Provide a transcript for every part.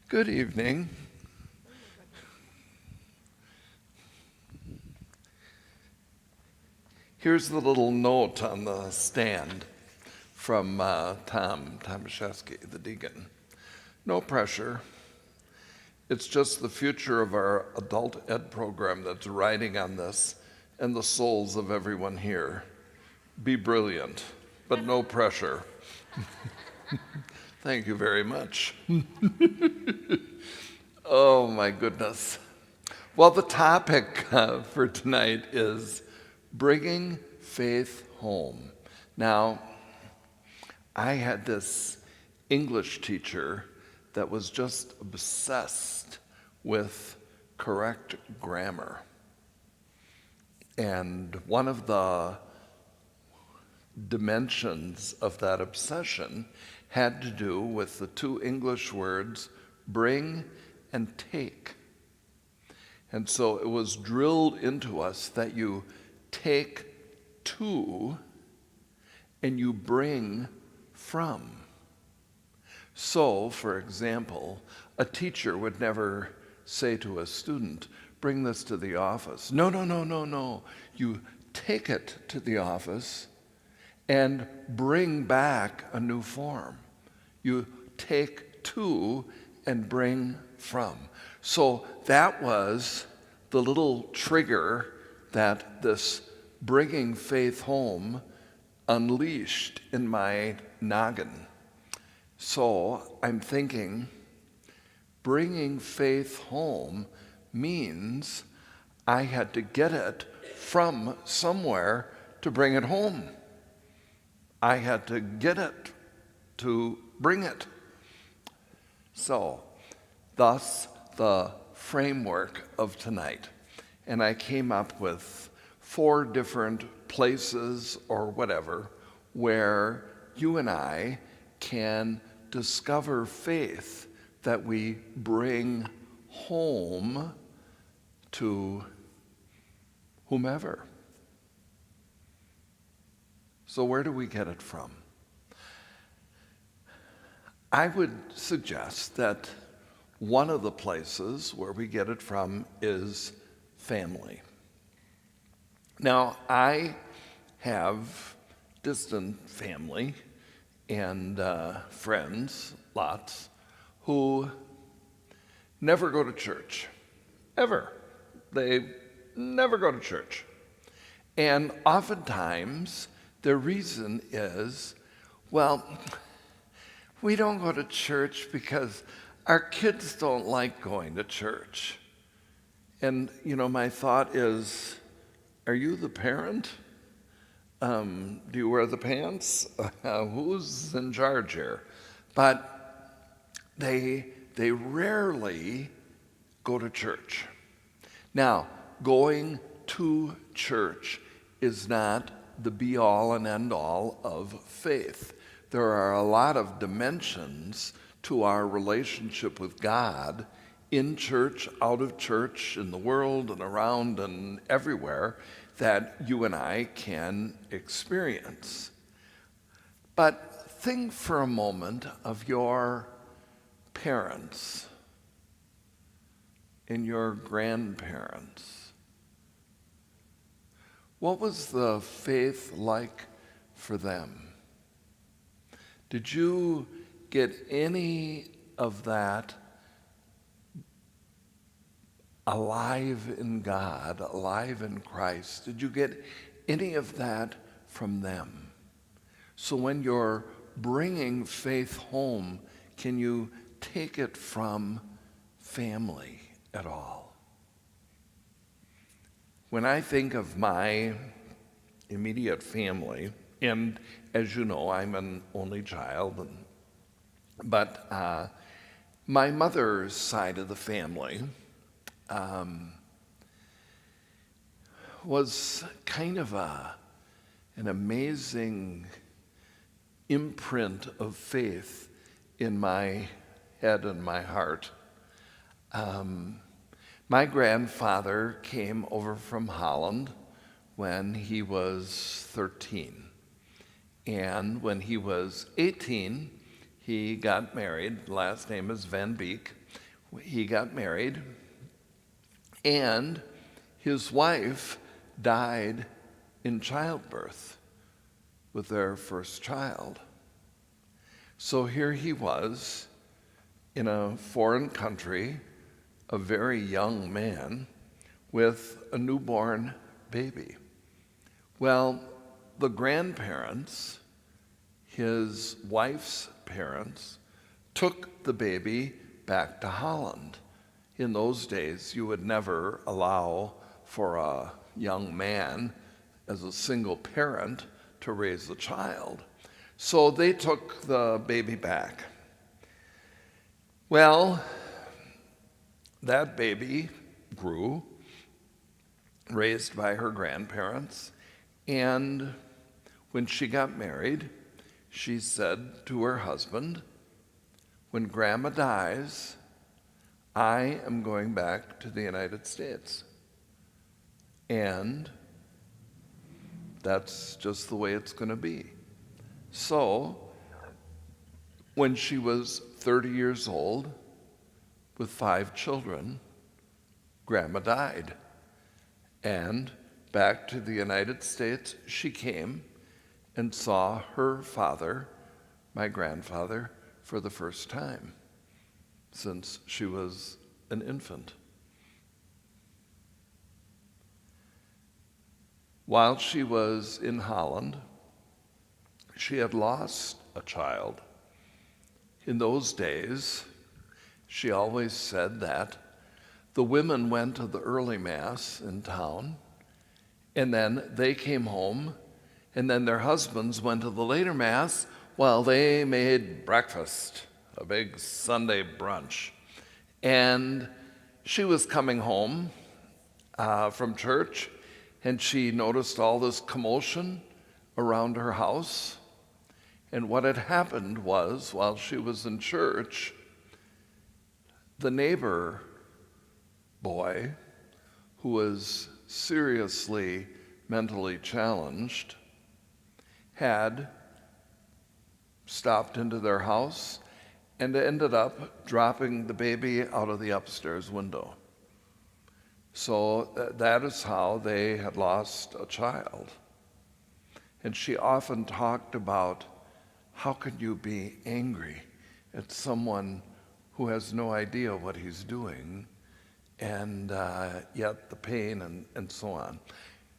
Good evening. Here's the little note on the stand from Tom Tomaszewski, the deacon. No pressure. It's just the future of our adult ed program that's riding on this and the souls of everyone here. Be brilliant, but no pressure. Thank you very much. Oh my goodness. Well, the topic for tonight is bringing faith home. Now, I had this English teacher that was just obsessed with correct grammar. And one of the dimensions of that obsession had to do with the two English words, bring and take. And so it was drilled into us that you take to and you bring from. So, for example, a teacher would never say to a student, bring this to the office. No. You take it to the office and bring back a new form. You take to and bring from. So that was the little trigger that this bringing faith home unleashed in my noggin. So I'm thinking, bringing faith home means I had to get it from somewhere to bring it home. I had to get it to bring it. So, thus the framework of tonight. And I came up with 4 different places or whatever where you and I can discover faith that we bring home to whomever. So where do we get it from? I would suggest that one of the places where we get it from is family. Now, I have distant family and friends, lots, who never go to church, ever. They never go to church. And oftentimes, their reason is, well, we don't go to church because our kids don't like going to church. And, my thought is, are you the parent? Do you wear the pants? Who's in charge here? But they rarely go to church. Now, going to church is not the be-all and end-all of faith. There are a lot of dimensions to our relationship with God in church, out of church, in the world and around and everywhere that you and I can experience. But think for a moment of your parents and your grandparents. What was the faith like for them? Did you get any of that alive in God, alive in Christ? Did you get any of that from them? So when you're bringing faith home, can you take it from family at all? When I think of my immediate family, and as you know, I'm an only child, but my mother's side of the family was kind of an amazing imprint of faith in my head and my heart. My grandfather came over from Holland when he was 13. And when he was 18, he got married. Last name is Van Beek. he got married, and his wife died in childbirth with their first child. So here he was in a foreign country, a very young man with a newborn baby. Well, the grandparents, his wife's parents, took the baby back to Holland. In those days, you would never allow for a young man as a single parent to raise a child. So they took the baby back. Well, that baby grew, raised by her grandparents, and when she got married, she said to her husband, "When Grandma dies, I am going back to the United States." And that's just the way it's going to be. So, when she was 30 years old, with 5 children, Grandma died. And back to the United States she came and saw her father, my grandfather, for the first time since she was an infant. While she was in Holland, she had lost a child. In those days, she always said that the women went to the early Mass in town, and then they came home, and then their husbands went to the later Mass while they made breakfast, a big Sunday brunch. And she was coming home from church, and she noticed all this commotion around her house. And what had happened was, while she was in church, the neighbor boy, who was seriously mentally challenged, had stopped into their house and ended up dropping the baby out of the upstairs window. So that is how they had lost a child. And she often talked about, how can you be angry at someone who has no idea what he's doing, and yet the pain and so on.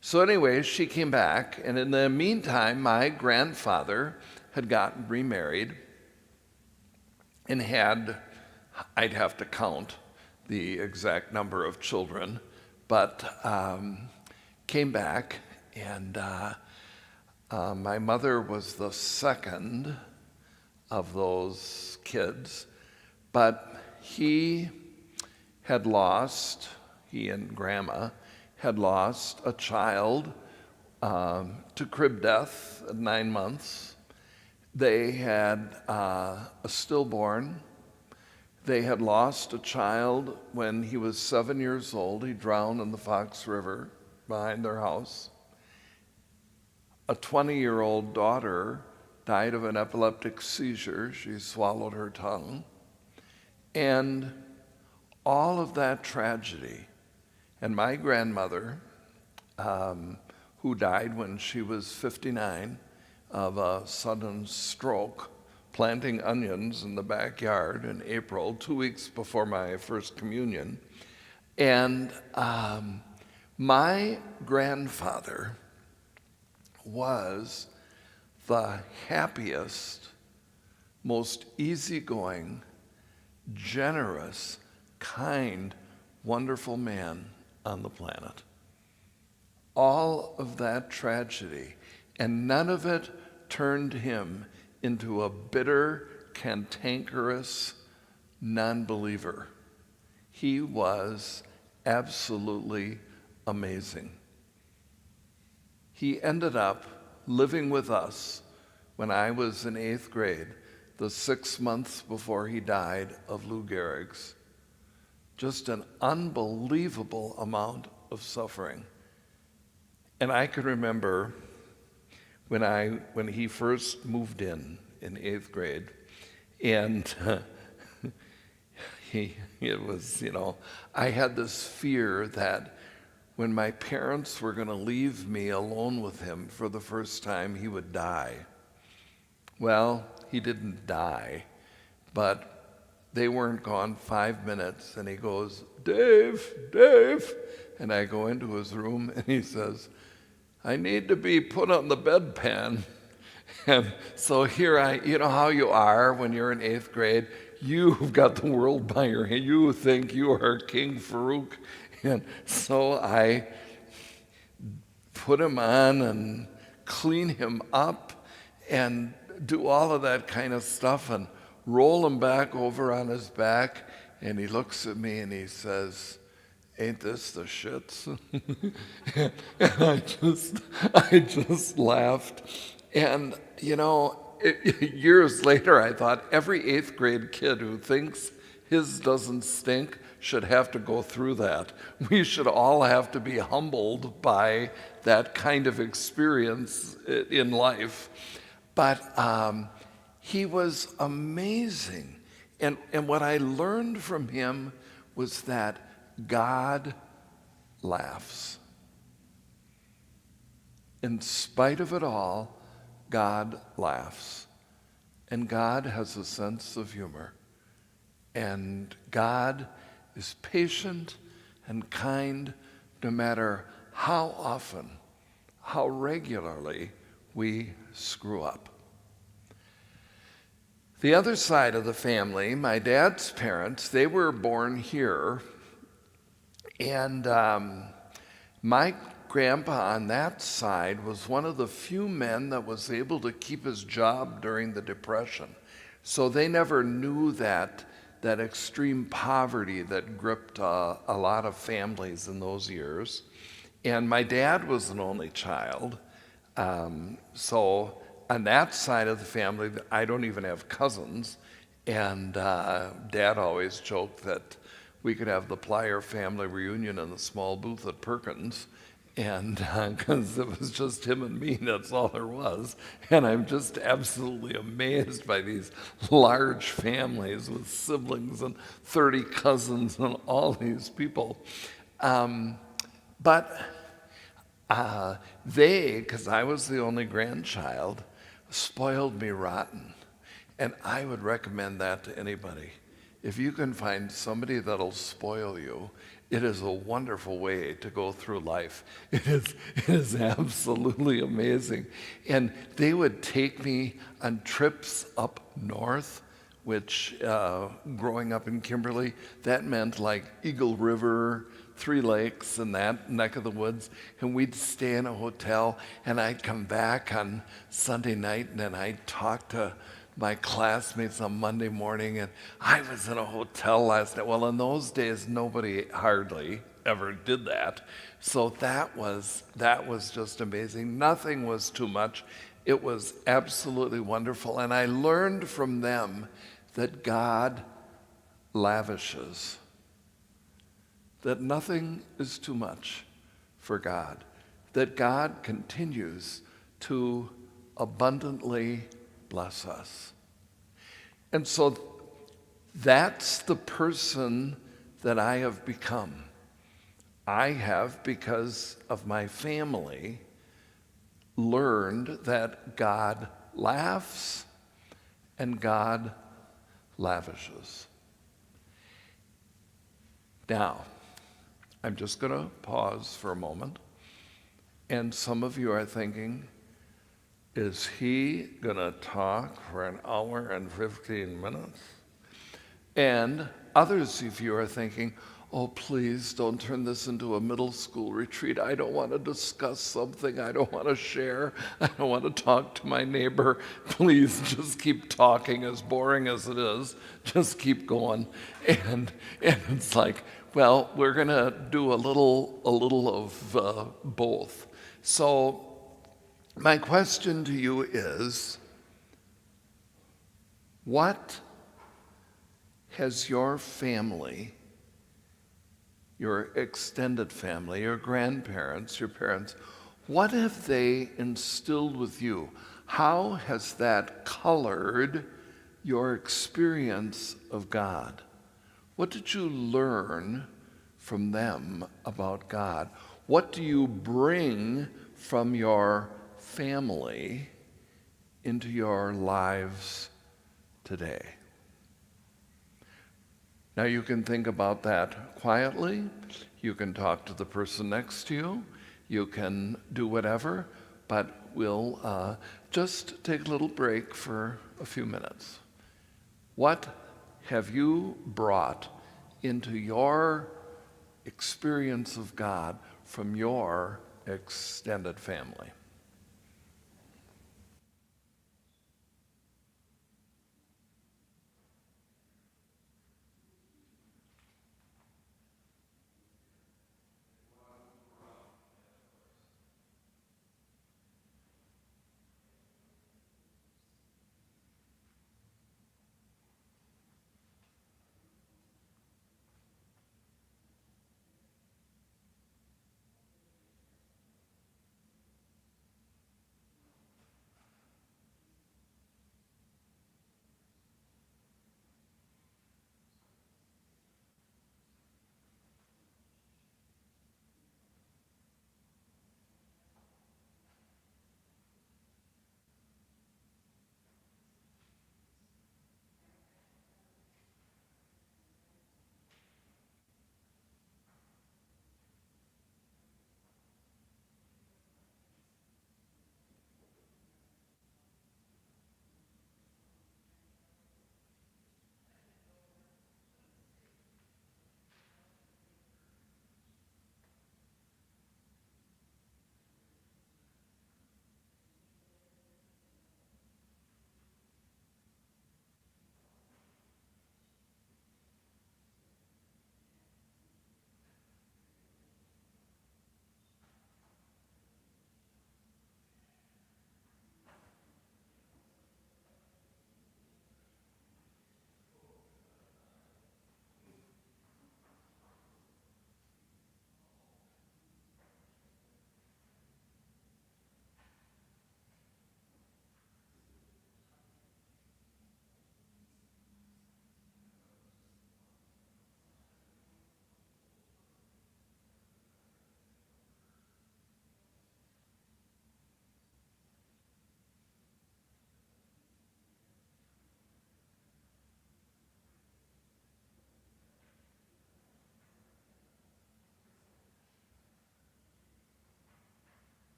So anyway, she came back, and in the meantime, my grandfather had gotten remarried and had, I'd have to count the exact number of children, but came back, and my mother was the second of those kids, but he and Grandma had lost a child to crib death at 9 months. They had a stillborn. They had lost a child when he was 7 years old. He drowned in the Fox River behind their house. A 20-year-old daughter died of an epileptic seizure. She swallowed her tongue. And all of that tragedy, and my grandmother, who died when she was 59 of a sudden stroke, planting onions in the backyard in April, 2 weeks before my first communion. And my grandfather was the happiest, most easygoing, generous, kind, wonderful man on the planet. All of that tragedy, and none of it turned him into a bitter, cantankerous non-believer. He was absolutely amazing. He ended up living with us when I was in 8th grade, the 6 months before he died of Lou Gehrig's. Just an unbelievable amount of suffering. And I can remember when he first moved in 8th grade, and it was, I had this fear that when my parents were going to leave me alone with him for the first time, he would die. Well, he didn't die, but they weren't gone 5 minutes, and he goes, Dave, Dave. And I go into his room, and he says, I need to be put on the bedpan. And so here you know how you are when you're in 8th grade. You've got the world by your hand. You think you are King Farouk. And so I put him on and clean him up and do all of that kind of stuff and roll him back over on his back. And he looks at me and he says, ain't this the shits? And I just laughed. And, years later, I thought every 8th grade kid who thinks his doesn't stink should have to go through that. We should all have to be humbled by that kind of experience in life. But he was amazing. And what I learned from him was that God laughs. In spite of it all, God laughs. And God has a sense of humor. And God is patient and kind no matter how often, how regularly we screw up. The other side of the family, my dad's parents, they were born here. And my grandpa on that side was one of the few men that was able to keep his job during the Depression. So they never knew that extreme poverty that gripped a lot of families in those years. And my dad was an only child. So on that side of the family, I don't even have cousins. And Dad always joked that we could have the Plyer family reunion in the small booth at Perkins. And because it was just him and me, that's all there was. And I'm just absolutely amazed by these large families with siblings and 30 cousins and all these people. But they, because I was the only grandchild, spoiled me rotten. And I would recommend that to anybody. If you can find somebody that'll spoil you, it is a wonderful way to go through life. It is absolutely amazing. And they would take me on trips up north, which growing up in Kimberly, that meant like Eagle River, Three Lakes, and that neck of the woods. And we'd stay in a hotel, and I'd come back on Sunday night, and then I'd talk to my classmates on Monday morning, and I was in a hotel last night. Well, in those days, nobody hardly ever did that. So that was just amazing. Nothing was too much. It was absolutely wonderful. And I learned from them that God lavishes, that nothing is too much for God, that God continues to abundantly bless us. And so that's the person that I have become. I have, because of my family, learned that God laughs and God lavishes. Now, I'm just going to pause for a moment. And some of you are thinking, is he going to talk for an hour and 15 minutes? And others of you are thinking, oh, please don't turn this into a middle school retreat. I don't want to discuss something. I don't want to share. I don't want to talk to my neighbor. Please just keep talking, as boring as it is. Just keep going. And it's like, well, we're going to do a little of both. So my question to you is, what has your family, your extended family, your grandparents, your parents, what have they instilled with you? How has that colored your experience of God? What did you learn from them about God? What do you bring from your family into your lives today? Now you can think about that quietly. You can talk to the person next to you. You can do whatever, but we'll just take a little break for a few minutes. What have you brought into your experience of God from your extended family?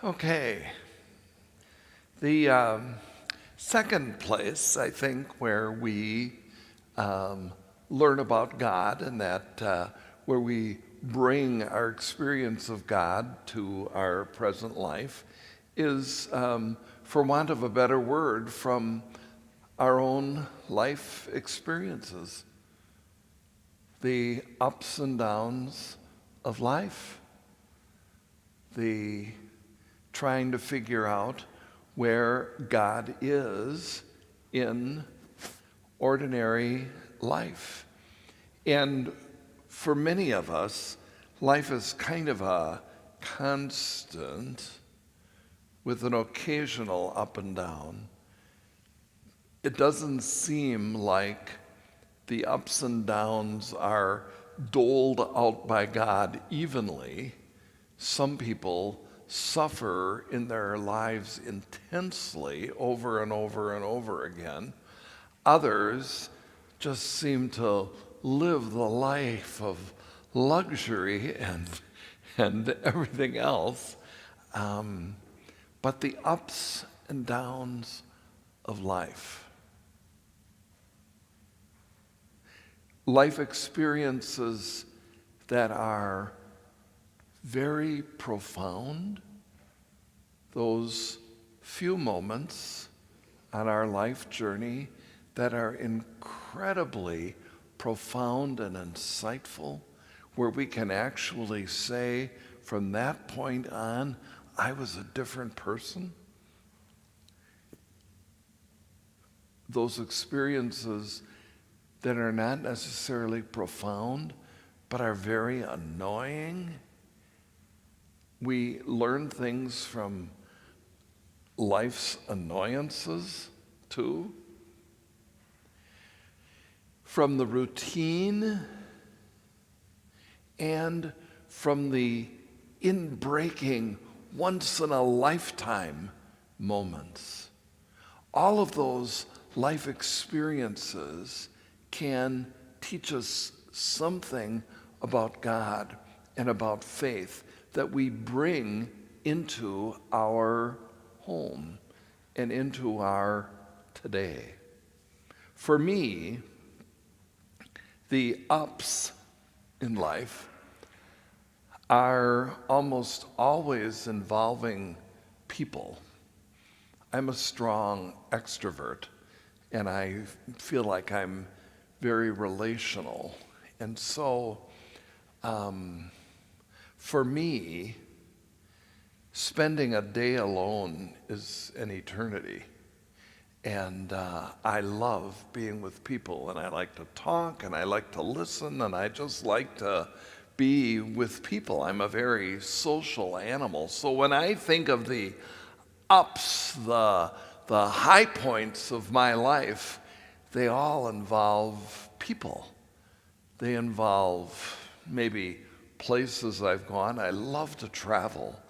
Okay. The second place, I think, where we um, learn about God and that where we bring our experience of God to our present life is, for want of a better word, from our own life experiences, the ups and downs of life, the trying to figure out where God is in ordinary life. And for many of us, life is kind of a constant with an occasional up and down. It doesn't seem like the ups and downs are doled out by God evenly. Some people suffer in their lives intensely over and over and over again. Others just seem to live the life of luxury and everything else. But the ups and downs of life experiences that are very profound, those few moments on our life journey that are incredibly profound and insightful, where we can actually say from that point on, I was a different person. those experiences that are not necessarily profound, but are very annoying. We learn things from life's annoyances, too. From the routine and from the in-breaking, once-in-a-lifetime moments. All of those life experiences can teach us something about God and about faith that we bring into our home and into our today. For me, the ups in life are almost always involving people. I'm a strong extrovert, and I feel like I'm very relational. And so, for me, spending a day alone is an eternity. And I love being with people, and I like to talk, and I like to listen, and I just like to be with people. I'm a very social animal. So when I think of the ups, the high points of my life, they all involve people. They involve maybe places I've gone. I love to travel,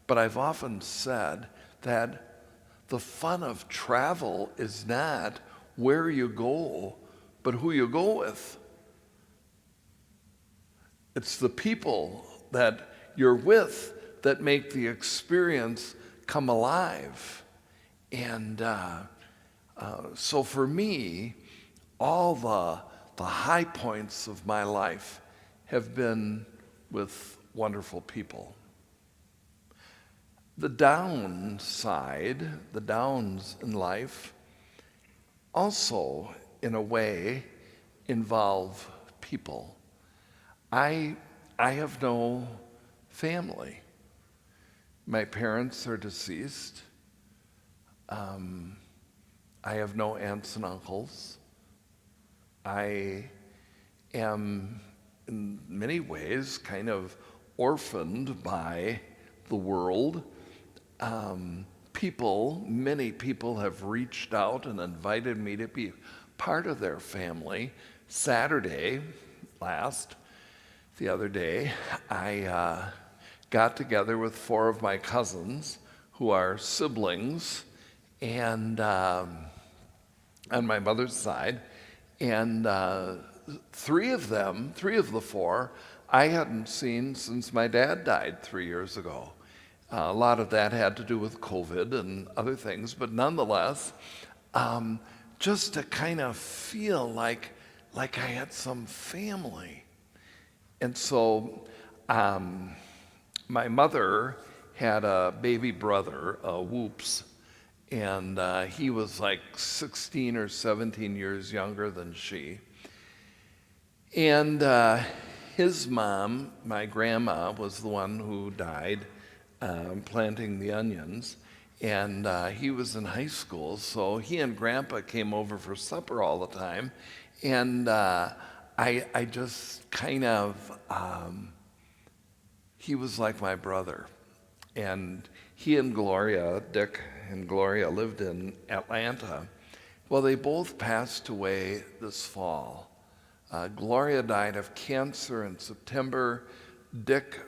but I've often said that the fun of travel is not where you go, but who you go with. It's the people that you're with that make the experience come alive. And so for me, all the high points of my life have been with wonderful people. The downside, the downs in life, also, in a way, involve people. I have no family. My parents are deceased. I have no aunts and uncles. I am, in many ways, kind of orphaned by the world. Many people have reached out and invited me to be part of their family. The other day, I got together with 4 of my cousins who are siblings and on my mother's side, and 3 of the 4, I hadn't seen since my dad died 3 years ago. A lot of that had to do with COVID and other things, but nonetheless, just to kind of feel like I had some family. And so my mother had a baby brother, Whoops, and he was like 16 or 17 years younger than she. And his mom, my grandma, was the one who died planting the onions, and he was in high school, so he and Grandpa came over for supper all the time, and I just kind of, he was like my brother, and he and Gloria, Dick and Gloria, lived in Atlanta. Well, they both passed away this fall. Gloria died of cancer in September. Dick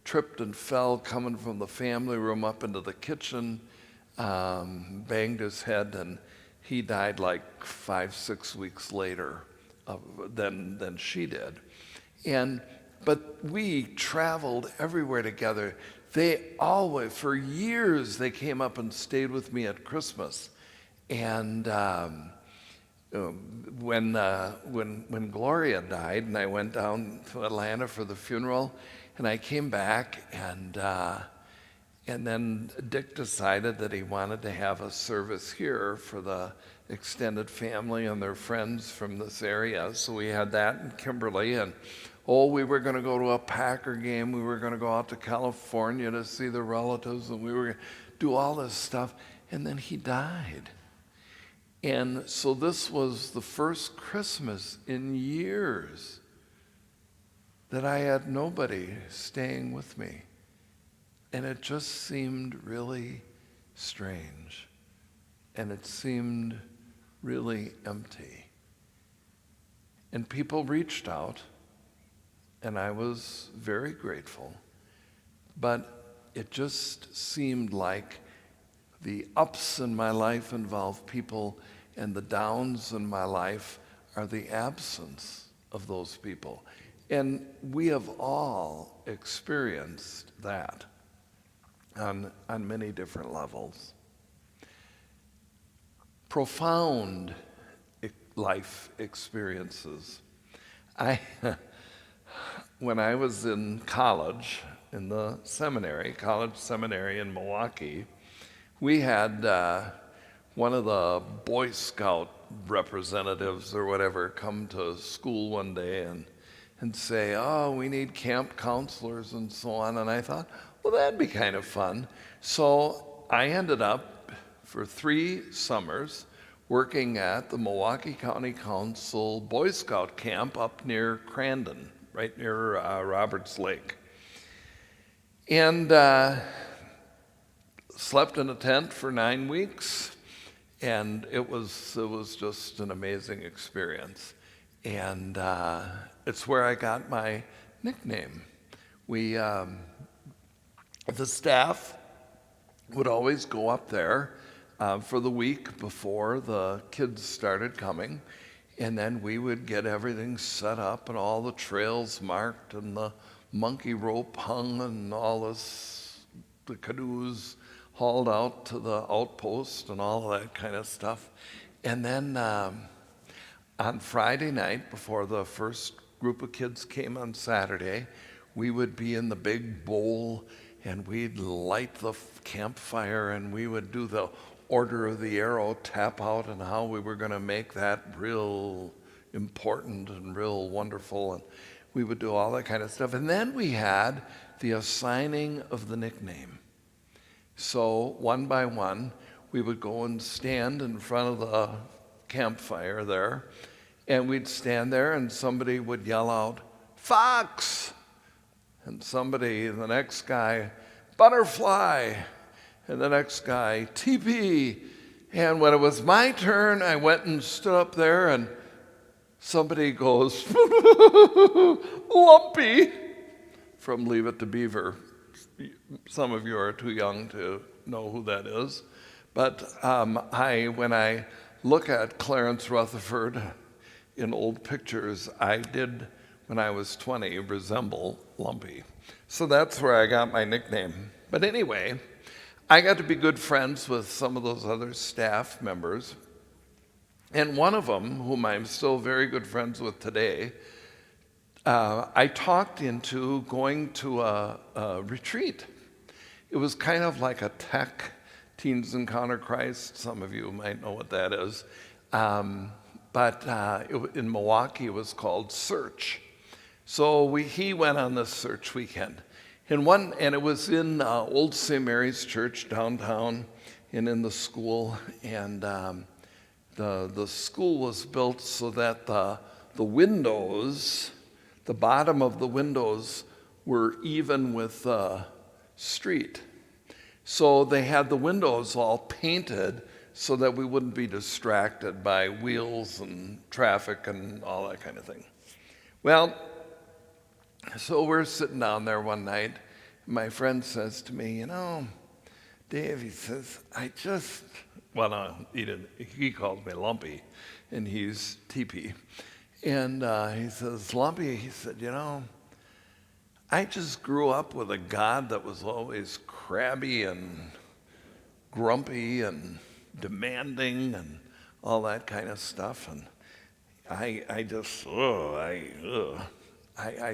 tripped and fell coming from the family room up into the kitchen, banged his head, and he died like 5-6 weeks later than she did. But we traveled everywhere together. They always, for years, they came up and stayed with me at Christmas. And when Gloria died, and I went down to Atlanta for the funeral, and I came back, and then Dick decided that he wanted to have a service here for the extended family and their friends from this area. So we had that in Kimberly, and we were going to go to a Packer game. We were going to go out to California to see the relatives, and we were going to do all this stuff. And then he died. And so this was the first Christmas in years that I had nobody staying with me. And it just seemed really strange. And it seemed really empty. And people reached out, and I was very grateful. But it just seemed like the ups in my life involve people, and the downs in my life are the absence of those people. And we have all experienced that on many different levels. Profound life experiences. When I was in college, in the college seminary in Milwaukee, we had one of the Boy Scout representatives or whatever come to school one day and say, oh, we need camp counselors and so on. And I thought, well, that'd be kind of fun. So I ended up for 3 summers working at the Milwaukee County Council Boy Scout camp up near Crandon, right near Roberts Lake. And slept in a tent for 9 weeks, and it was just an amazing experience. And it's where I got my nickname. The staff would always go up there for the week before the kids started coming, and then we would get everything set up and all the trails marked and the monkey rope hung and all the canoes hauled out to the outpost and all of that kind of stuff. And then on Friday night, before the first group of kids came on Saturday, we would be in the big bowl and we'd light the campfire and we would do the Order of the Arrow tap out and how we were going to make that real important and real wonderful. And we would do all that kind of stuff. And then we had the assigning of the nickname. So one by one, we would go and stand in front of the campfire there, and we'd stand there and somebody would yell out, Fox! And the next guy, Butterfly! And the next guy, TP! And when it was my turn, I went and stood up there and somebody goes, Lumpy! From Leave It to Beaver. Some of you are too young to know who that is. But when I look at Clarence Rutherford in old pictures, I did, when I was 20, resemble Lumpy. So that's where I got my nickname. But anyway, I got to be good friends with some of those other staff members. And one of them, whom I'm still very good friends with today, I talked into going to a retreat. It was kind of like a tech Teens Encounter Christ. Some of you might know what that is. But in Milwaukee, it was called Search. So he went on this Search weekend. And it was in Old St. Mary's Church downtown and in the school. And the school was built so that the windows, the bottom of the windows were even with the street. So they had the windows all painted so that we wouldn't be distracted by wheels and traffic and all that kind of thing. Well, so we're sitting down there one night. My friend says to me, Dave, he says, he called me Lumpy, and he's TP. And he says, Lumpy, he said, I just grew up with a God that was always crabby and grumpy and demanding and all that kind of stuff. And I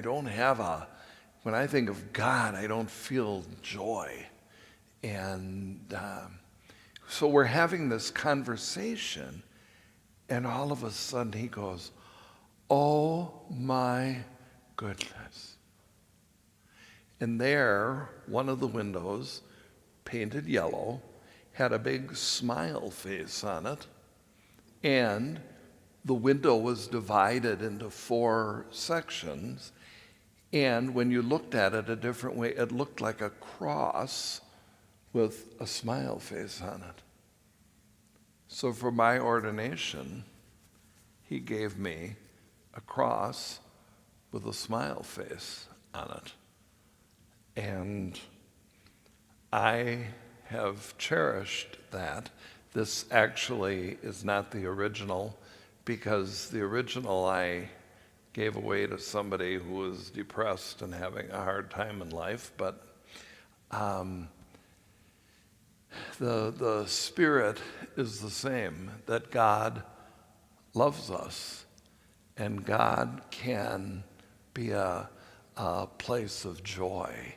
don't have when I think of God, I don't feel joy. And so we're having this conversation, and all of a sudden he goes, oh my goodness. And there, one of the windows, painted yellow, had a big smile face on it. and the window was divided into 4 sections, and when you looked at it a different way, it looked like a cross with a smile face on it. So for my ordination, he gave me a cross with a smile face on it. And I have cherished that. This actually is not the original, because the original I gave away to somebody who was depressed and having a hard time in life. But the spirit is the same, that God loves us, and God can be a place of joy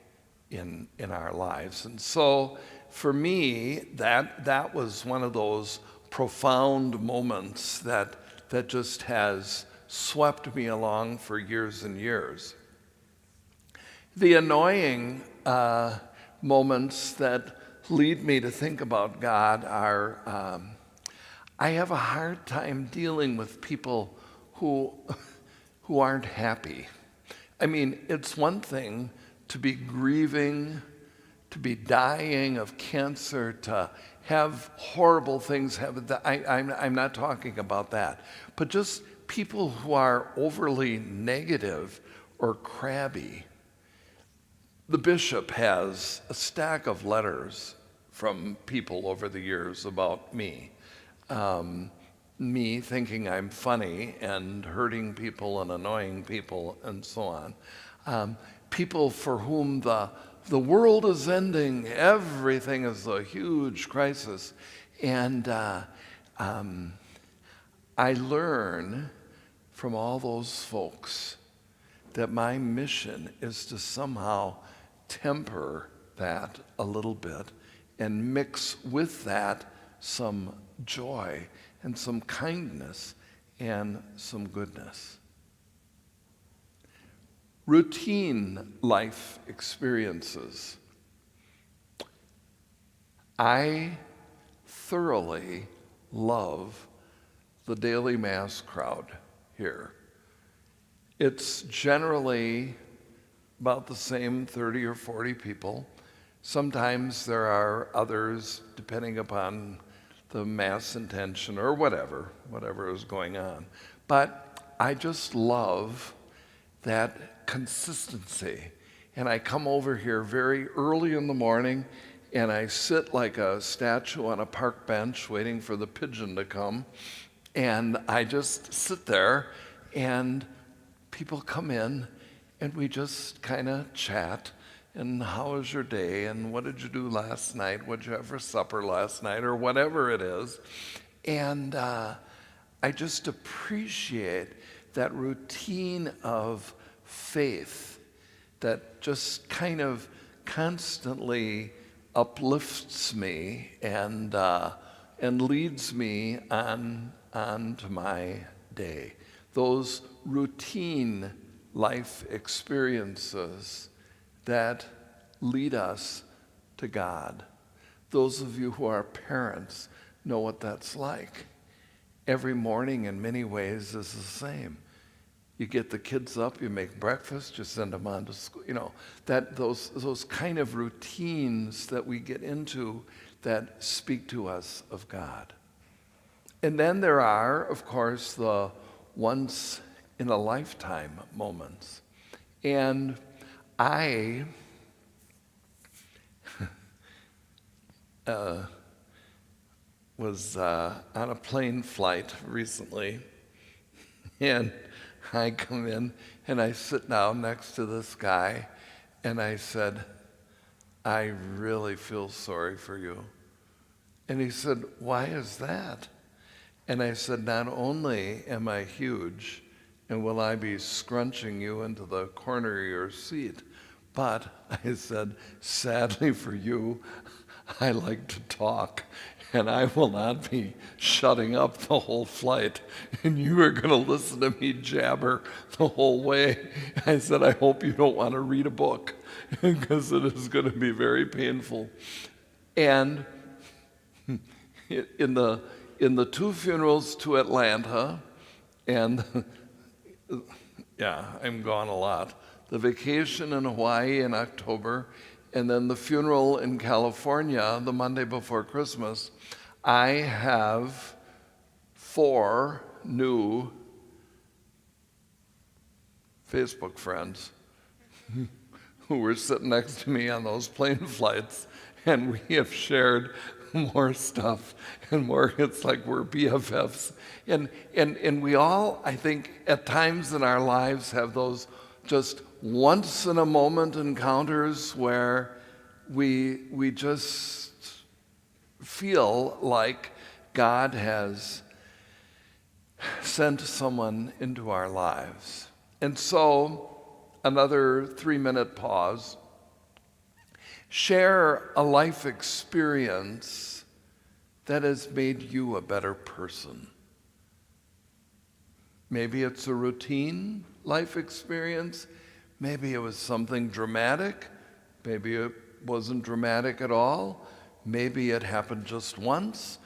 in our lives. And so for me, that was one of those profound moments that just has swept me along for years and years. The annoying moments that lead me to think about God are, I have a hard time dealing with people who aren't happy. I mean, it's one thing to be grieving, to be dying of cancer, to have horrible things happen. I'm not talking about that. But just people who are overly negative or crabby. The bishop has a stack of letters from people over the years about me. Me thinking I'm funny and hurting people and annoying people and so on. People for whom the world is ending, everything is a huge crisis. And I learn from all those folks that my mission is to somehow temper that a little bit and mix with that some joy and some kindness and some goodness. Routine life experiences. I thoroughly love the daily Mass crowd here. It's generally about the same 30 or 40 people. Sometimes there are others, depending upon the Mass intention or whatever is going on. But I just love that consistency. And I come over here very early in the morning, and I sit like a statue on a park bench waiting for the pigeon to come. And I just sit there, and people come in, and we just kind of chat. And how was your day? And what did you do last night? What did you have for supper last night? Or whatever it is. And I just appreciate that routine of faith that just kind of constantly uplifts me and leads me on to my day. Those routine life experiences that lead us to God. Those of you who are parents know what that's like. Every morning in many ways is the same. You get the kids up, you make breakfast, you send them on to school. You know, that those kind of routines that we get into that speak to us of God. And then there are, of course, the once in a lifetime moments. And I was on a plane flight recently, and I come in and I sit down next to this guy, and I said, I really feel sorry for you. And he said, why is that? And I said, not only am I huge, and will I be scrunching you into the corner of your seat, but I said, sadly for you, I like to talk, and I will not be shutting up the whole flight, and you are going to listen to me jabber the whole way. I said, I hope you don't want to read a book, because it is going to be very painful. And in in the 2 funerals to Atlanta, and yeah, I'm gone a lot, the vacation in Hawaii in October, and then the funeral in California the Monday before Christmas, I have 4 new Facebook friends who were sitting next to me on those plane flights, and we have shared more stuff and more. It's like we're BFFs. And we all, I think, at times in our lives have those just once in a moment encounters where we just feel like God has sent someone into our lives. And so, another 3-minute pause. Share a life experience that has made you a better person. Maybe it's a routine life experience. Maybe it was something dramatic. Maybe it wasn't dramatic at all. Maybe it happened just once.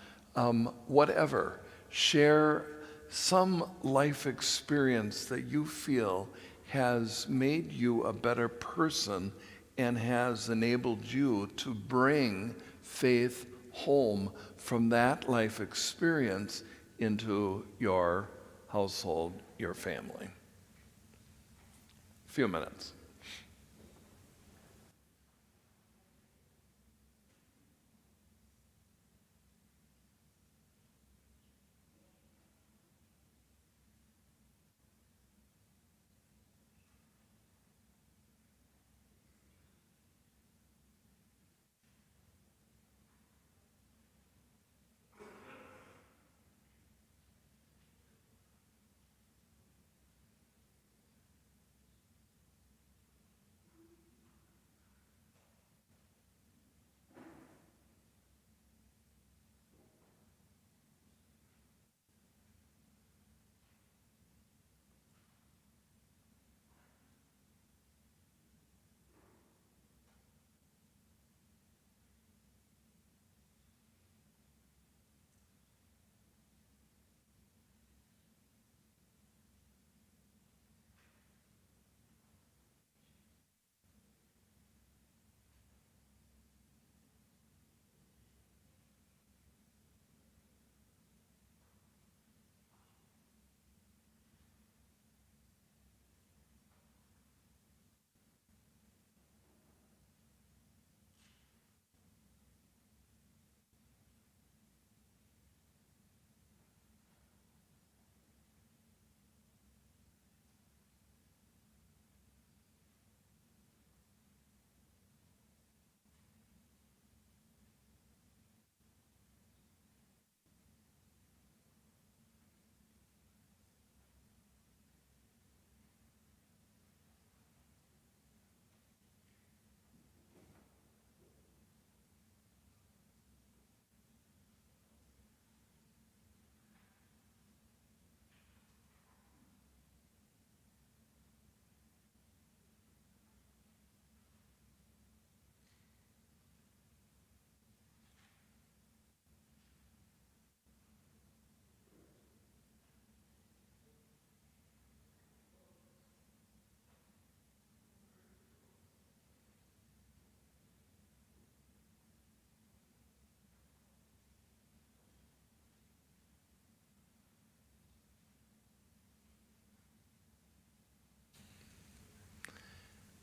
Whatever. Share some life experience that you feel has made you a better person and has enabled you to bring faith home from that life experience into your household, your family. A few minutes.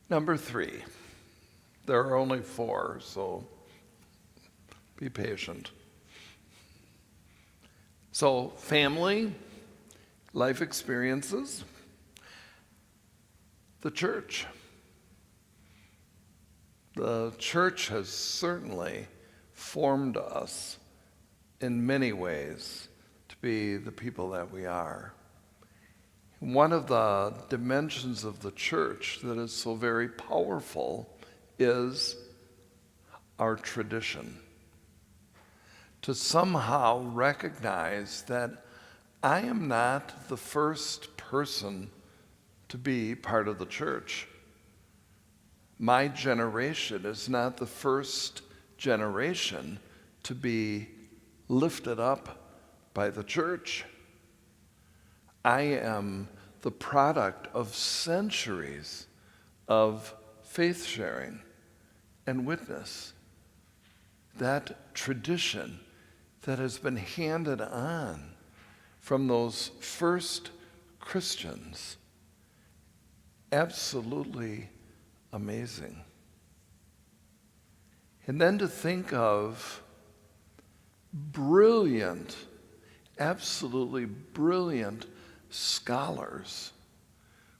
Number 3. There are only 4, so be patient. So, family, life experiences, the church. The church has certainly formed us in many ways to be the people that we are. One of the dimensions of the church that is so very powerful is our tradition. To somehow recognize that I am not the first person to be part of the church. My generation is not the first generation to be lifted up by the church. I am the product of centuries of faith sharing and witness. That tradition that has been handed on from those first Christians. Absolutely amazing. And then to think of brilliant, absolutely brilliant scholars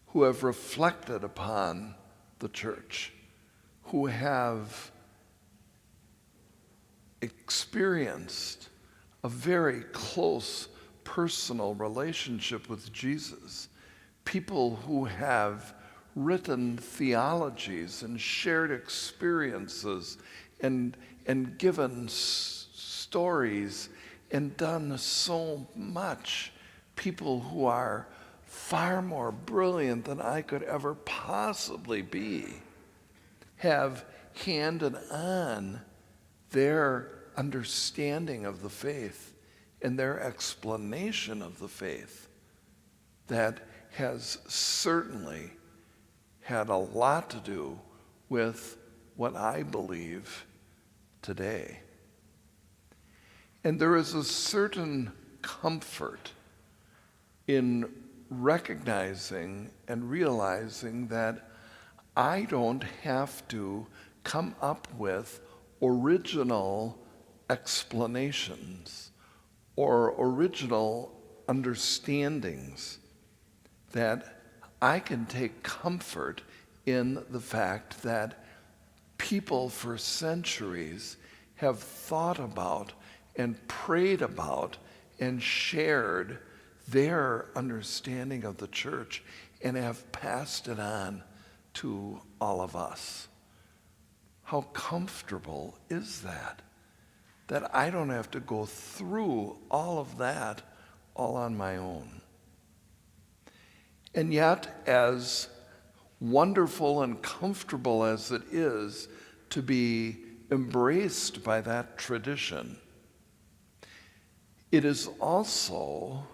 who have reflected upon the church, who have experienced a very close personal relationship with Jesus, people who have written theologies and shared experiences and given stories and done so much, people who are far more brilliant than I could ever possibly be, have handed on their understanding of the faith and their explanation of the faith that has certainly had a lot to do with what I believe today. And there is a certain comfort in recognizing and realizing that I don't have to come up with original explanations or original understandings, that I can take comfort in the fact that people for centuries have thought about and prayed about and shared their understanding of the church and have passed it on to all of us. How comfortable is that? That I don't have to go through all of that all on my own. And yet, as wonderful and comfortable as it is to be embraced by that tradition, it is also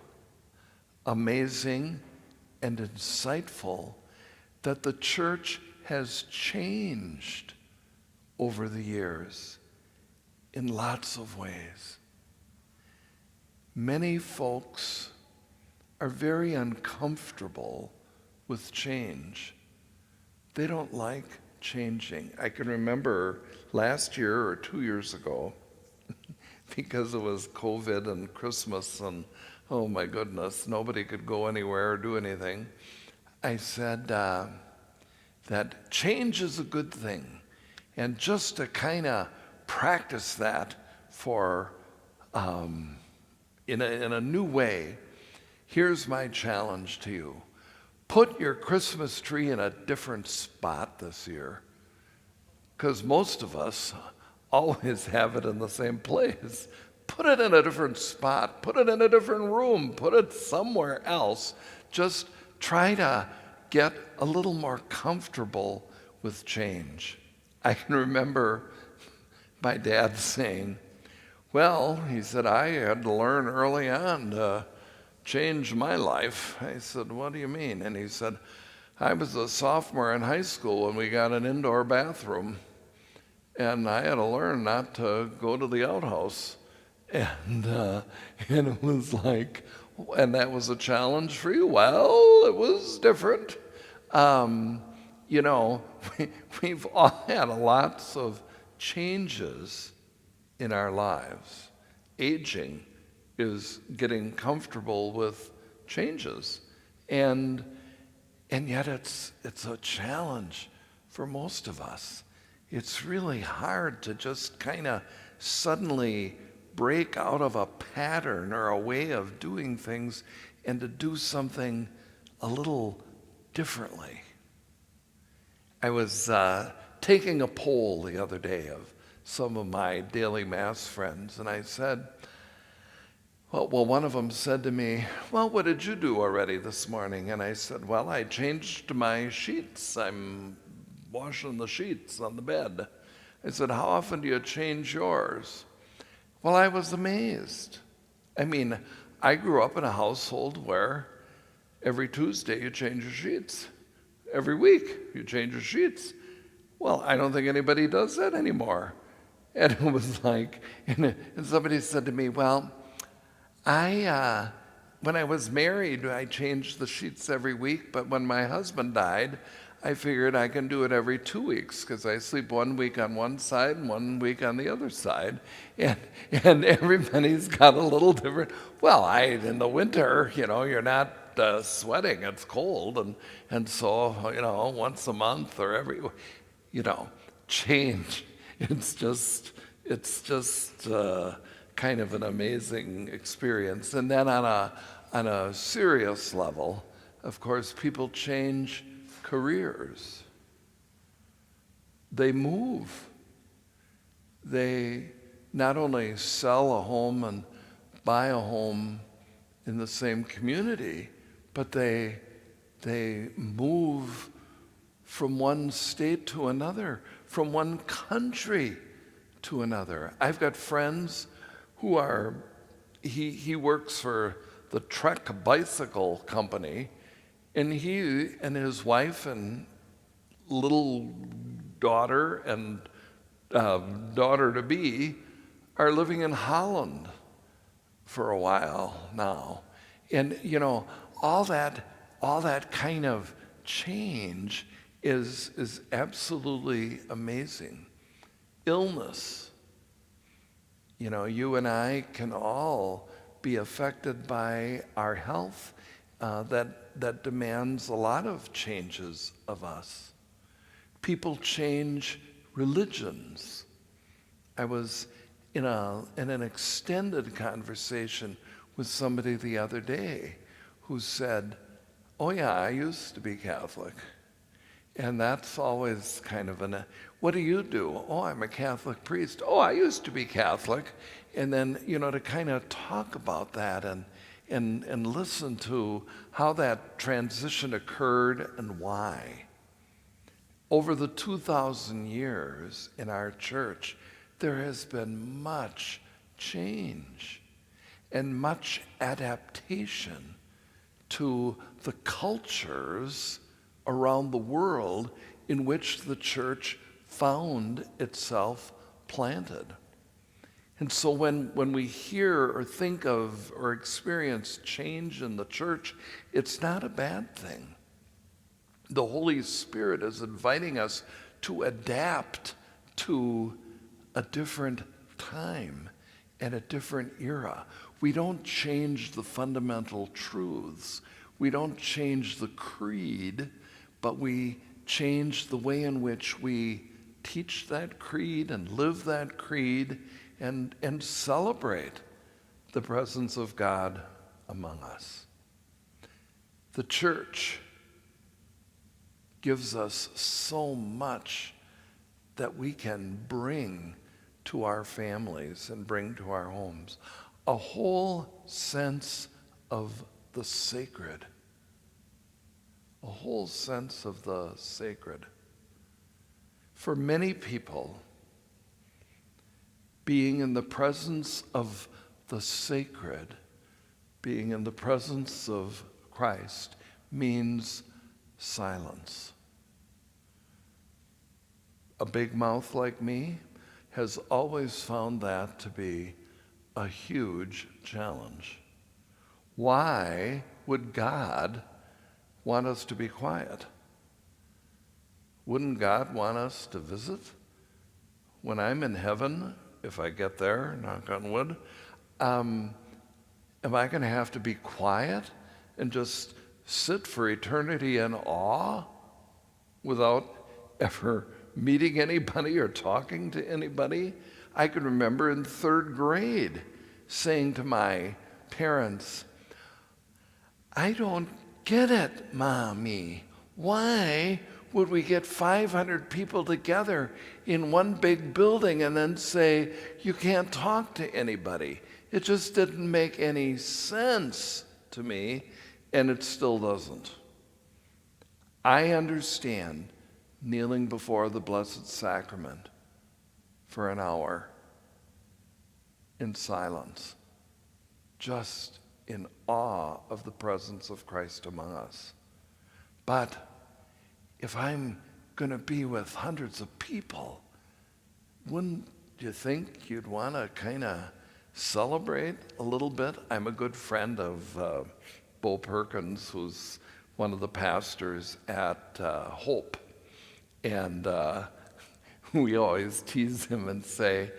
amazing and insightful that the church has changed over the years in lots of ways. Many folks are very uncomfortable with change. They don't like changing. I can remember last year or 2 years ago, because it was COVID and Christmas and oh my goodness, nobody could go anywhere or do anything, I said that change is a good thing. And just to kind of practice that for in a new way, here's my challenge to you. Put your Christmas tree in a different spot this year, because most of us always have it in the same place. Put it in a different spot. Put it in a different room. Put it somewhere else. Just try to get a little more comfortable with change. I can remember my dad saying, well, he said, I had to learn early on to change my life. I said, what do you mean? And he said, I was a sophomore in high school when we got an indoor bathroom, and I had to learn not to go to the outhouse. And it was like, and that was a challenge for you? Well, it was different. We've all had lots of changes in our lives. Aging is getting comfortable with changes. And yet it's a challenge for most of us. It's really hard to just kind of suddenly break out of a pattern or a way of doing things and to do something a little differently. I was taking a poll the other day of some of my daily Mass friends, and I said, well, one of them said to me, well, what did you do already this morning? And I said, well, I changed my sheets. I'm washing the sheets on the bed. I said, how often do you change yours? Well, I was amazed. I mean, I grew up in a household where every Tuesday you change your sheets. Every week you change your sheets. Well, I don't think anybody does that anymore. And it was like, and somebody said to me, well, when I was married, I changed the sheets every week, but when my husband died, I figured I can do it every 2 weeks because I sleep 1 week on one side and 1 week on the other side. And everybody's got a little different. Well, in the winter, you're not sweating, it's cold. And so, once a month or every, change. It's just kind of an amazing experience. And then on a serious level, of course, people change careers. They move. They not only sell a home and buy a home in the same community, but they move from one state to another, from one country to another. I've got friends who he works for the Trek Bicycle Company, and he and his wife and little daughter and daughter-to-be are living in Holland for a while now. And, all that kind of change is absolutely amazing. Illness. You and I can all be affected by our health that demands a lot of changes of us. People change religions. I was in an extended conversation with somebody the other day who said, oh yeah, I used to be Catholic. And that's always kind of what do you do? Oh, I'm a Catholic priest. Oh, I used to be Catholic. And then, to kind of talk about that and listen to how that transition occurred and why. Over the 2,000 years in our church, there has been much change and much adaptation to the cultures around the world in which the church found itself planted. And so when we hear or think of or experience change in the church, it's not a bad thing. The Holy Spirit is inviting us to adapt to a different time and a different era. We don't change the fundamental truths. We don't change the creed, but we change the way in which we teach that creed and live that creed and celebrate the presence of God among us. The church gives us so much that we can bring to our families and bring to our homes. A whole sense of the sacred. A whole sense of the sacred. For many people, being in the presence of the sacred, being in the presence of Christ, means silence. A big mouth like me has always found that to be a huge challenge. Why would God want us to be quiet? Wouldn't God want us to visit? When I'm in heaven, if I get there, knock on wood, am I going to have to be quiet and just sit for eternity in awe without ever meeting anybody or talking to anybody? I can remember in 3rd grade saying to my parents, I don't get it, Mommy. Why would we get 500 people together in one big building and then say, you can't talk to anybody? It just didn't make any sense to me, and it still doesn't. I understand kneeling before the Blessed Sacrament for an hour in silence, just in awe of the presence of Christ among us. But if I'm going to be with hundreds of people, wouldn't you think you'd want to kind of celebrate a little bit? I'm a good friend of Bo Perkins, who's one of the pastors at Hope. And we always tease him and say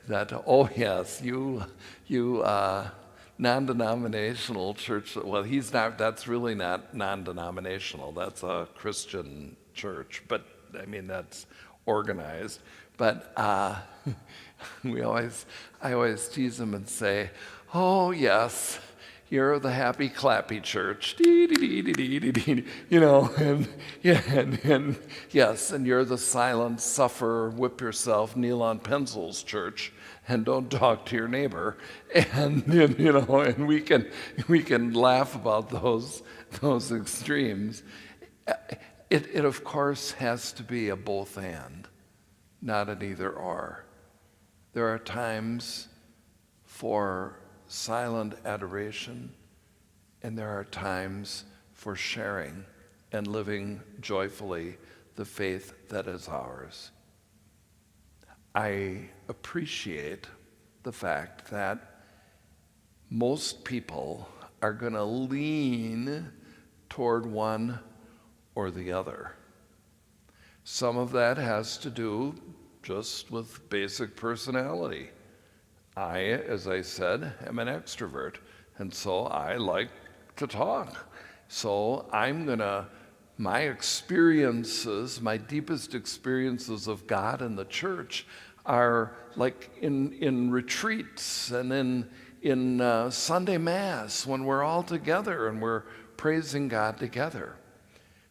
that, oh yes, you non-denominational church, well, he's not, that's really not non-denominational, that's a Christian church, but I mean, that's organized. But I always tease him and say, oh yes, you're the happy clappy church, you know, and yes, and you're the silent, suffer, whip yourself, kneel on pencils church, and don't talk to your neighbor, and you know, and we can laugh about those extremes. It of course has to be a both and, not an either or. There are times for silent adoration, and there are times for sharing and living joyfully the faith that is ours. I appreciate the fact that most people are going to lean toward one or the other. Some of that has to do just with basic personality. I, as I said, am an extrovert, and so I like to talk. So my experiences, my deepest experiences of God and the church are like in retreats and in Sunday Mass when we're all together and we're praising God together.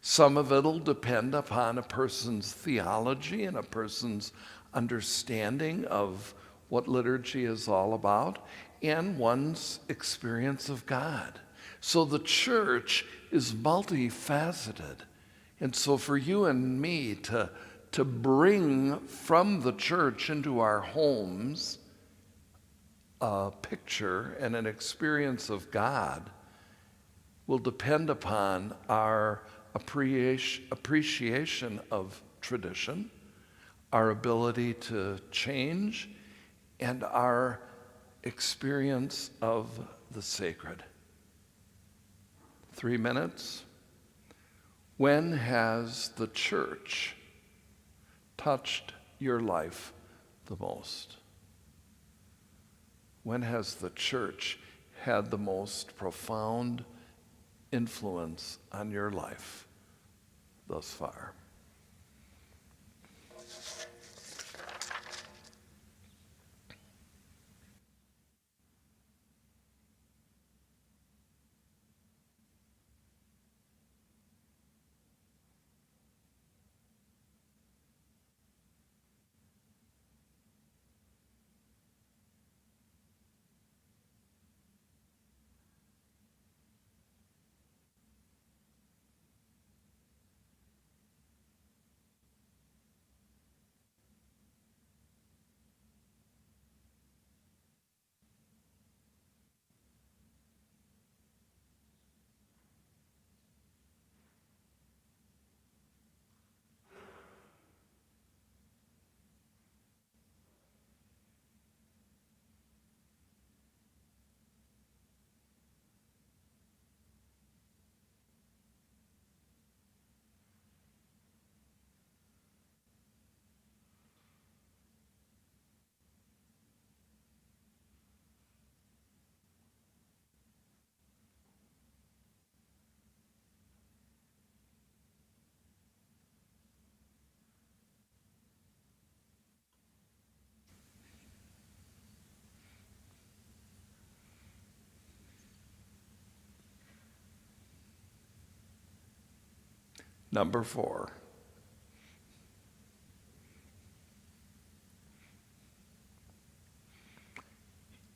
Some of it'll depend upon a person's theology and a person's understanding of what liturgy is all about, and one's experience of God. So the church is multifaceted. And so for you and me to bring from the church into our homes a picture and an experience of God will depend upon our appreciation of tradition, our ability to change, and our experience of the sacred. 3 minutes. When has the church touched your life the most? When has the church had the most profound influence on your life thus far? Number 4.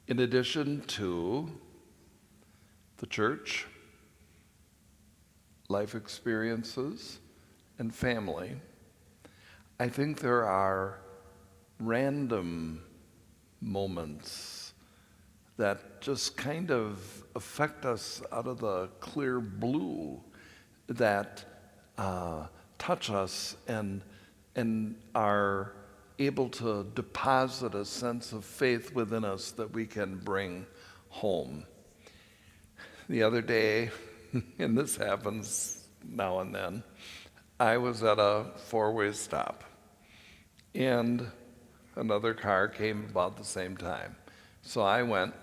In addition to the church, life experiences, and family, I think there are random moments that just kind of affect us out of the clear blue, that touch us and are able to deposit a sense of faith within us that we can bring home. The other day, and this happens now and then, I was at a four-way stop, and another car came about the same time. So I went,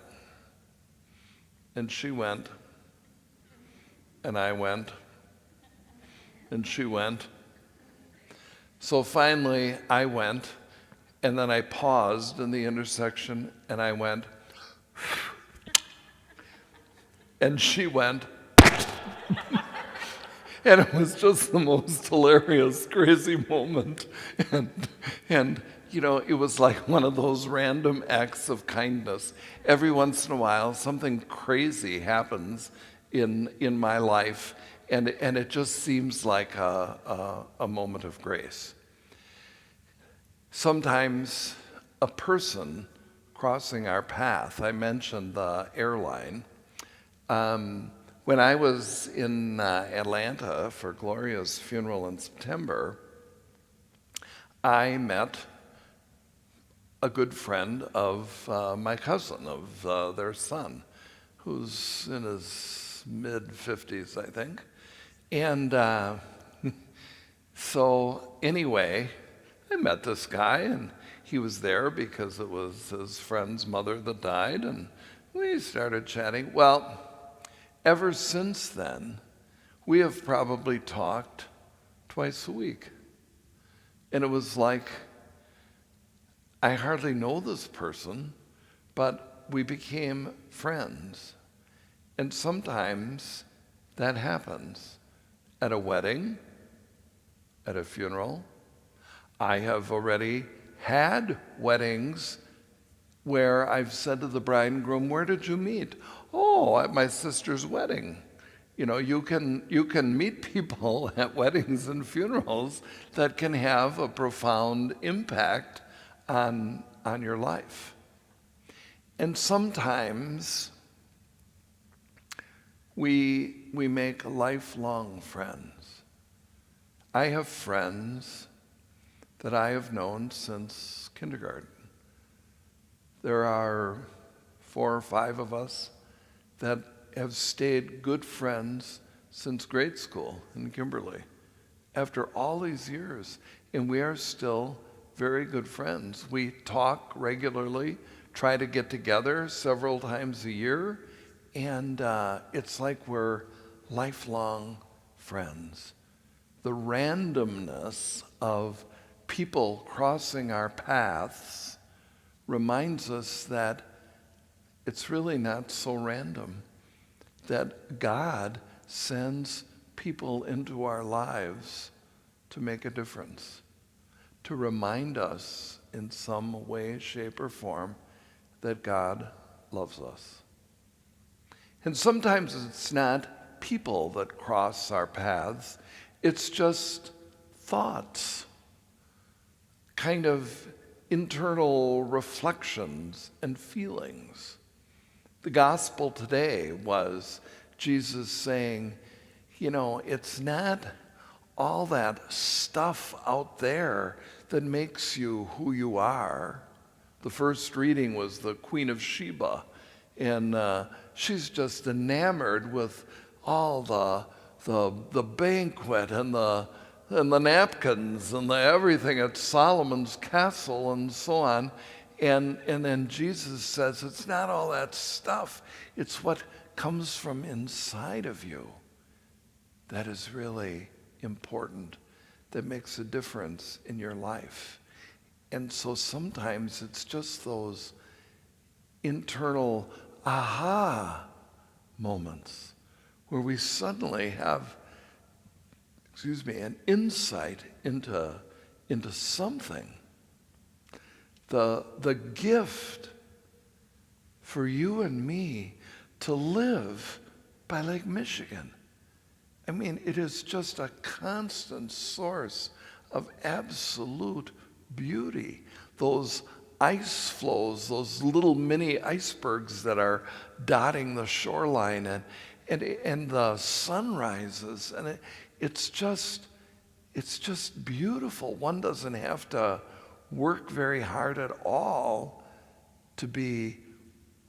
and she went, and I went, and she went. So finally, I went, and then I paused in the intersection, and I went, and she went. And it was just the most hilarious, crazy moment. And you know, it was like one of those random acts of kindness. Every once in a while, something crazy happens in my life, and it just seems like a moment of grace. Sometimes a person crossing our path, I mentioned the airline. When I was in Atlanta for Gloria's funeral in September, I met a good friend of my cousin, of their son, who's in his mid-50s, I think. And so anyway, I met this guy, and he was there because it was his friend's mother that died, and we started chatting. Well, ever since then, we have probably talked twice a week. And it was like, I hardly know this person, but we became friends. And sometimes that happens at a wedding, at a funeral. I have already had weddings where I've said to the bride and groom, "Where did you meet?" "Oh, at my sister's wedding." You know, you can meet people at weddings and funerals that can have a profound impact on your life. And sometimes we make lifelong friends. I have friends that I have known since kindergarten. There are 4 or 5 of us that have stayed good friends since grade school in Kimberly after all these years, and we are still very good friends. We talk regularly, try to get together several times a year, and it's like we're lifelong friends. The randomness of people crossing our paths reminds us that it's really not so random, that God sends people into our lives to make a difference, to remind us in some way, shape, or form that God loves us. And sometimes it's not people that cross our paths, it's just thoughts, kind of internal reflections and feelings. The gospel today was Jesus saying, you know, it's not all that stuff out there that makes you who you are. The first reading was the Queen of Sheba, and she's just enamored with all the banquet and the napkins and the everything at Solomon's castle and so on. And then Jesus says, it's not all that stuff. It's what comes from inside of you that is really important, that makes a difference in your life. And so sometimes it's just those internal aha moments where we suddenly have, an insight into something. The gift for you and me to live by Lake Michigan. I mean, it is just a constant source of absolute beauty. Those ice flows, those little mini icebergs that are dotting the shoreline, and the sun rises, and it's just beautiful. One doesn't have to work very hard at all to be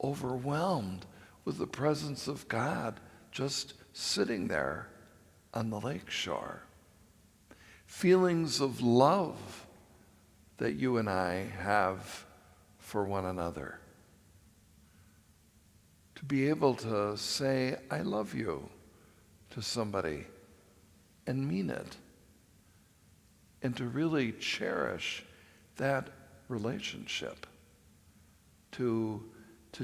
overwhelmed with the presence of God just sitting there on the lake shore. Feelings of love that you and I have for one another. To be able to say, I love you to somebody and mean it. And to really cherish that relationship. To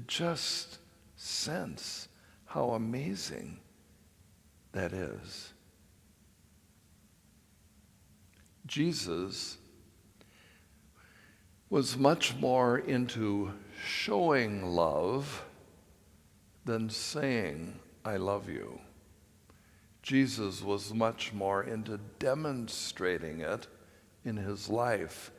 just sense how amazing that is. Jesus was much more into showing love than saying, I love you. Jesus was much more into demonstrating it in his life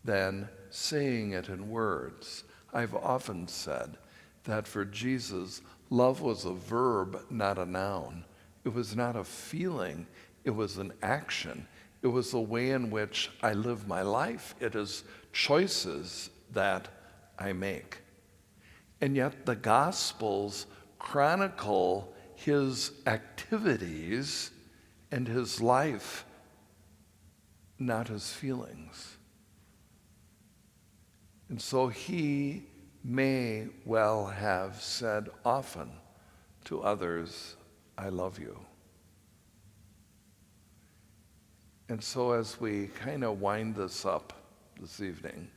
than saying it in words. I've often said that for Jesus, love was a verb, not a noun. It was not a feeling, it was an action. It was the way in which I live my life. It is choices that I make. And yet the Gospels chronicle his activities and his life, not his feelings. And so he may well have said often to others, I love you. And so as we kind of wind this up this evening,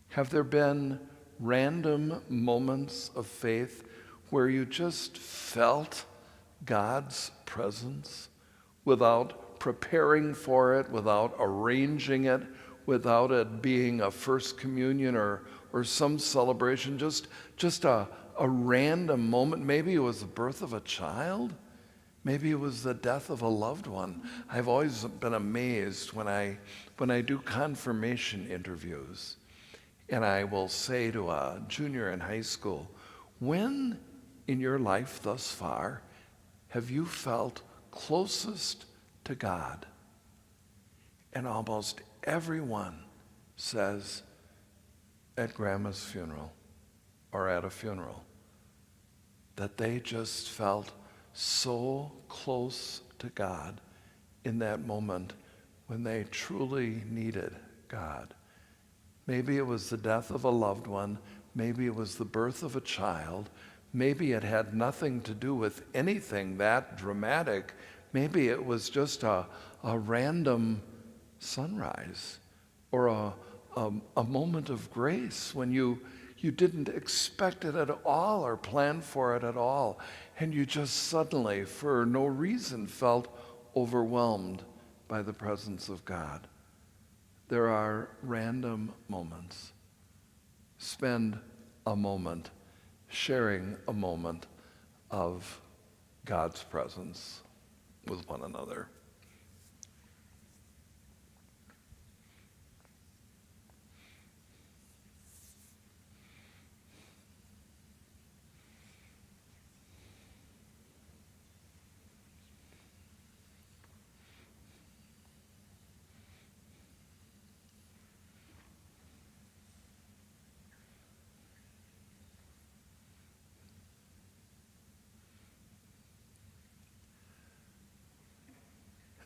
have there been random moments of faith where you just felt God's presence without preparing for it, without arranging it, without it being a first communion or some celebration, just a random moment? Maybe it was the birth of a child. Maybe it was the death of a loved one. I've always been amazed when I do confirmation interviews, and I will say to a junior in high school, when in your life thus far have you felt closest to God? And almost everyone says, at grandma's funeral or at a funeral, that they just felt so close to God in that moment when they truly needed God. Maybe it was the death of a loved one, maybe it was the birth of a child, maybe it had nothing to do with anything that dramatic, maybe it was just a random sunrise or a moment of grace when you didn't expect it at all or plan for it at all, and you just suddenly, for no reason, felt overwhelmed by the presence of God. There are random moments. Spend a moment sharing a moment of God's presence with one another.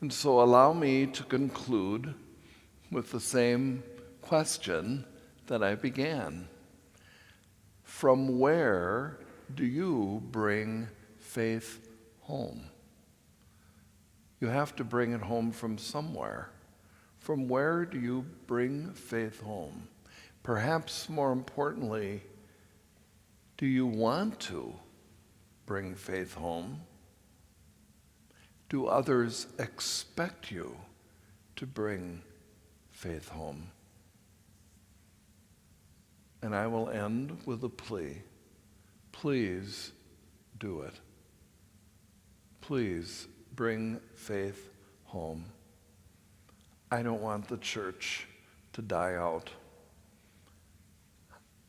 And so allow me to conclude with the same question that I began. From where do you bring faith home? You have to bring it home from somewhere. From where do you bring faith home? Perhaps more importantly, do you want to bring faith home? Do others expect you to bring faith home? And I will end with a plea. Please do it. Please bring faith home. I don't want the church to die out.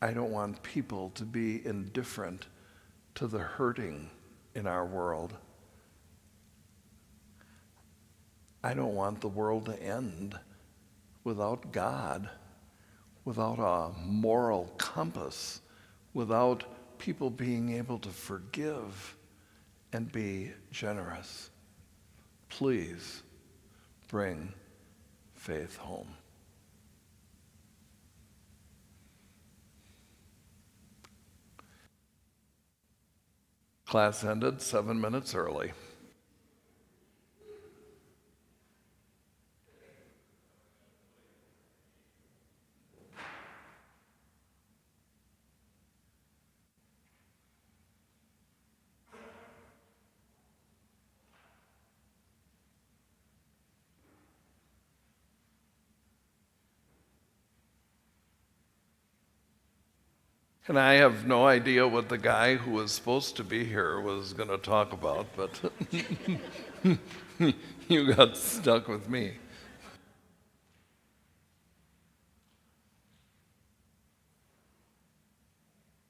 I don't want people to be indifferent to the hurting in our world. I don't want the world to end without God, without a moral compass, without people being able to forgive and be generous. Please bring faith home. Class ended 7 minutes early. And I have no idea what the guy who was supposed to be here was going to talk about, but you got stuck with me.